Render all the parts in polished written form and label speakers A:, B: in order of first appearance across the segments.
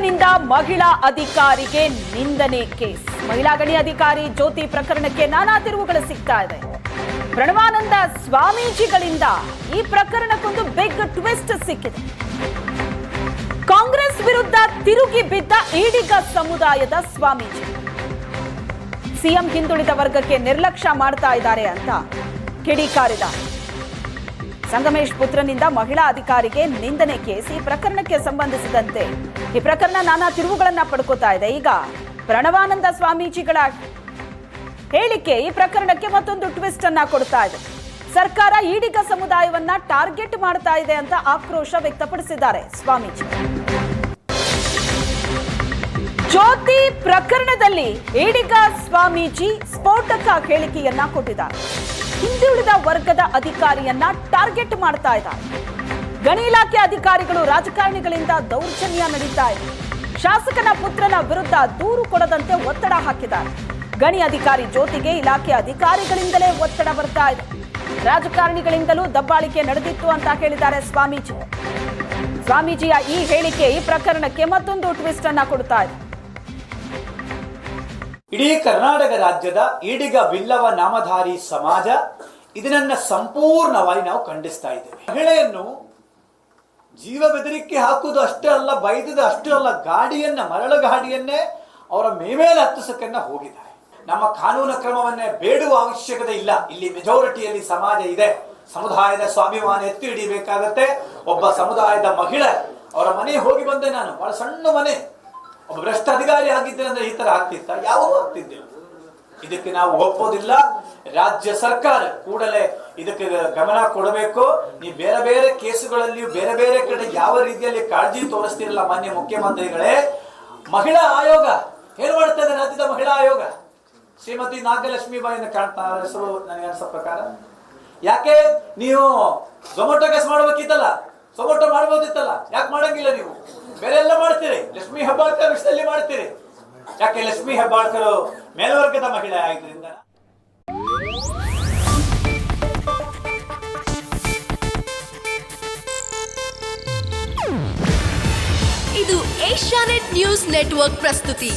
A: ಪುತ್ರನಿಂದ ಮಹಿಳಾ ಅಧಿಕಾರಿಗೆ ನಿಂದನೆ ಕೇಸ್. ಮಹಿಳಾ ಗಣಿ ಅಧಿಕಾರಿ ಜ್ಯೋತಿ ಪ್ರಕರಣಕ್ಕೆ ನಾನಾ ತಿರುವುಗಳು ಸಿಗ್ತಾ ಇದೆ. ಪ್ರಣವಾನಂದ ಸ್ವಾಮೀಜಿಗಳಿಂದ ಈ ಪ್ರಕರಣಕ್ಕೊಂದು ಬಿಗ್ ಟ್ವಿಸ್ಟ್ ಸಿಕ್ಕಿದೆ. ಕಾಂಗ್ರೆಸ್ ವಿರುದ್ಧ ತಿರುಗಿ ಬಿದ್ದ ಈಡಿಗ ಸಮುದಾಯದ ಸ್ವಾಮೀಜಿ ಸಿಎಂ ಹಿಂದುಳಿದ ವರ್ಗಕ್ಕೆ ನಿರ್ಲಕ್ಷ್ಯ ಮಾಡ್ತಾ ಇದ್ದಾರೆ ಅಂತ ಕಿಡಿಕಾರಿದ್ದಾರೆ. ಸಂಗಮೇಶ್ ಪುತ್ರನಿಂದ ಮಹಿಳಾ ಅಧಿಕಾರಿಗೆ ನಿಂದನೆ ಕೇಸ್. ಈ ಪ್ರಕರಣಕ್ಕೆ ಸಂಬಂಧಿಸಿದಂತೆ ಈ ಪ್ರಕರಣ ನಾನಾ ತಿರುವುಗಳನ್ನ ಪಡ್ಕೋತಾ ಇದೆ. ಈಗ ಪ್ರಣವಾನಂದ ಸ್ವಾಮೀಜಿಗಳ ಹೇಳಿಕೆ ಈ ಪ್ರಕರಣಕ್ಕೆ ಮತ್ತೊಂದು ಟ್ವಿಸ್ಟ್ ಅನ್ನ ಕೊಡ್ತಾ ಇದೆ. ಸರ್ಕಾರ ಈಡಿಗ ಸಮುದಾಯವನ್ನ ಟಾರ್ಗೆಟ್ ಮಾಡ್ತಾ ಇದೆ ಅಂತ ಆಕ್ರೋಶ ವ್ಯಕ್ತಪಡಿಸಿದ್ದಾರೆ ಸ್ವಾಮೀಜಿ. ಜ್ಯೋತಿ ಪ್ರಕರಣದಲ್ಲಿ ಈಡಿಗ ಸ್ವಾಮೀಜಿ ಸ್ಫೋಟಕ ಹೇಳಿಕೆಯನ್ನ ಕೊಟ್ಟಿದ್ದಾರೆ. ಹಿಂದುಳಿದ ವರ್ಗದ ಅಧಿಕಾರಿಯನ್ನ ಟಾರ್ಗೆಟ್ ಮಾಡ್ತಾ ಇದ್ದಾರೆ. ಗಣಿ ಇಲಾಖೆ ಅಧಿಕಾರಿಗಳು ರಾಜಕಾರಣಿಗಳಿಂದ ದೌರ್ಜನ್ಯ ನಡೀತಾ ಇದೆ. ಶಾಸಕನ ಪುತ್ರನ ವಿರುದ್ಧ ದೂರು ಕೊಡದಂತೆ ಒತ್ತಡ ಹಾಕಿದ್ದಾರೆ. ಗಣಿ ಅಧಿಕಾರಿ ಜ್ಯೋತಿಗೆ ಇಲಾಖೆ ಅಧಿಕಾರಿಗಳಿಂದಲೇ ಒತ್ತಡ ಬರ್ತಾ ಇದೆ. ರಾಜಕಾರಣಿಗಳಿಂದಲೂ ದಬ್ಬಾಳಿಕೆ ನಡೆದಿತ್ತು ಅಂತ ಹೇಳಿದ್ದಾರೆ ಸ್ವಾಮೀಜಿ. ಸ್ವಾಮೀಜಿಯ ಈ ಹೇಳಿಕೆ ಈ ಪ್ರಕರಣಕ್ಕೆ ಮತ್ತೊಂದು ಟ್ವಿಸ್ಟ್ ಅನ್ನ ಕೊಡ್ತಾ ಇದೆ.
B: ಇಡೀ ಕರ್ನಾಟಕ ರಾಜ್ಯದ ಈಡಿಗ ಬಿಲ್ಲವ ನಾಮಧಾರಿ ಸಮಾಜ ಇದನ್ನ ಸಂಪೂರ್ಣವಾಗಿ ನಾವು ಖಂಡಿಸ್ತಾ ಇದ್ದೇವೆ. ಮಹಿಳೆಯನ್ನು ಜೀವ ಬೆದರಿಕೆ ಹಾಕುವುದು ಅಷ್ಟೇ ಅಲ್ಲ, ಬೈದುದು ಅಷ್ಟೇ ಅಲ್ಲ, ಮರಳ ಗಾಡಿಯನ್ನೇ ಅವರ ಮೇಮೇಲೆ ಹತ್ತಿಸಕ್ಕನ್ನ ಹೋಗಿದ್ದಾರೆ. ನಮ್ಮ ಕಾನೂನು ಕ್ರಮವನ್ನೇ ಬೇಡುವ ಅವಶ್ಯಕತೆ ಇಲ್ಲ. ಇಲ್ಲಿ ಮೆಜಾರಿಟಿಯಲ್ಲಿ ಸಮಾಜ ಇದೆ. ಸಮುದಾಯದ ಸ್ವಾಭಿಮಾನ ಎತ್ತಿ ಹಿಡಿಯಬೇಕಾಗತ್ತೆ. ಒಬ್ಬ ಸಮುದಾಯದ ಮಹಿಳೆ ಅವರ ಮನೆ ಹೋಗಿ ಬಂದೆ ನಾನು, ಬಹಳ ಸಣ್ಣ ಮನೆ. ಒಬ್ಬ ಭ್ರಷ್ಟ ಅಧಿಕಾರಿ ಆಗಿದ್ದರೆ ಅಂದ್ರೆ ಈ ತರ ಆಗ್ತಿತ್ತ? ಯಾವುದು ಆಗ್ತಿದ್ದಿಲ್ಲ. ಇದಕ್ಕೆ ನಾವು ಒಪ್ಪೋದಿಲ್ಲ. ರಾಜ್ಯ ಸರ್ಕಾರ ಕೂಡಲೇ ಇದಕ್ಕೆ ಗಮನ ಕೊಡಬೇಕು. ನೀವು ಬೇರೆ ಬೇರೆ ಕೇಸುಗಳಲ್ಲಿಯೂ ಬೇರೆ ಬೇರೆ ಕಡೆ ಯಾವ ರೀತಿಯಲ್ಲಿ ಕಾಳಜಿ ತೋರಿಸ್ತಿರಲ್ಲ ಮಾನ್ಯ ಮುಖ್ಯಮಂತ್ರಿಗಳೇ. ಮಹಿಳಾ ಆಯೋಗ ಏನ್ ಮಾಡ್ತಾ ಇದೆ? ರಾಜ್ಯದ ಮಹಿಳಾ ಆಯೋಗ ಶ್ರೀಮತಿ ನಾಗಲಕ್ಷ್ಮಿ ಬಾಯಿನ ಕಾಣ್ತಾ ಹೆಸರು ನನಗೆ ಅನ್ಸೋ ಪ್ರಕಾರ. ಯಾಕೆ ನೀವು ಝೊಮ್ಯಾಟೊ ಕೇಸ್ ಮಾಡ್ಬೇಕಿತ್ತಲ್ಲ, ಝೊಮ್ಯಾಟೊ ಮಾಡ್ಬೋದಿತ್ತಲ್ಲ, ಯಾಕೆ ಮಾಡಂಗಿಲ್ಲ? ನೀವು ಬೇರೆ ಎಲ್ಲ ಮಾಡ್ತೀರಿ. ಲಕ್ಷ್ಮೀ ಹೆಬ್ಬಾಳ್ಕರ್ ವಿಷಯದಲ್ಲಿ ಮಾಡ್ತೀರಿ. ಯಾಕೆ ಲಕ್ಷ್ಮೀ ಹೆಬ್ಬಾಳ್ಕರ್ ಮೇಲ್ವರ್ಗದ ಮಹಿಳೆ ಆಗಿದ್ರಿಂದ.
C: ಇದು ಏಷ್ಯಾನೆಟ್ ನ್ಯೂಸ್ ನೆಟ್ವರ್ಕ್ ಪ್ರಸ್ತುತಿ.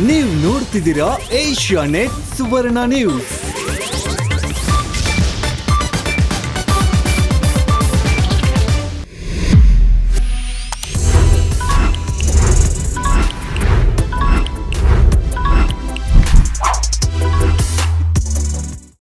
D: ನೀವು ನೋಡ್ತಿದ್ದೀರಾ ಏಷ್ಯಾನೆಟ್ ಸುವರ್ಣ ನ್ಯೂಸ್.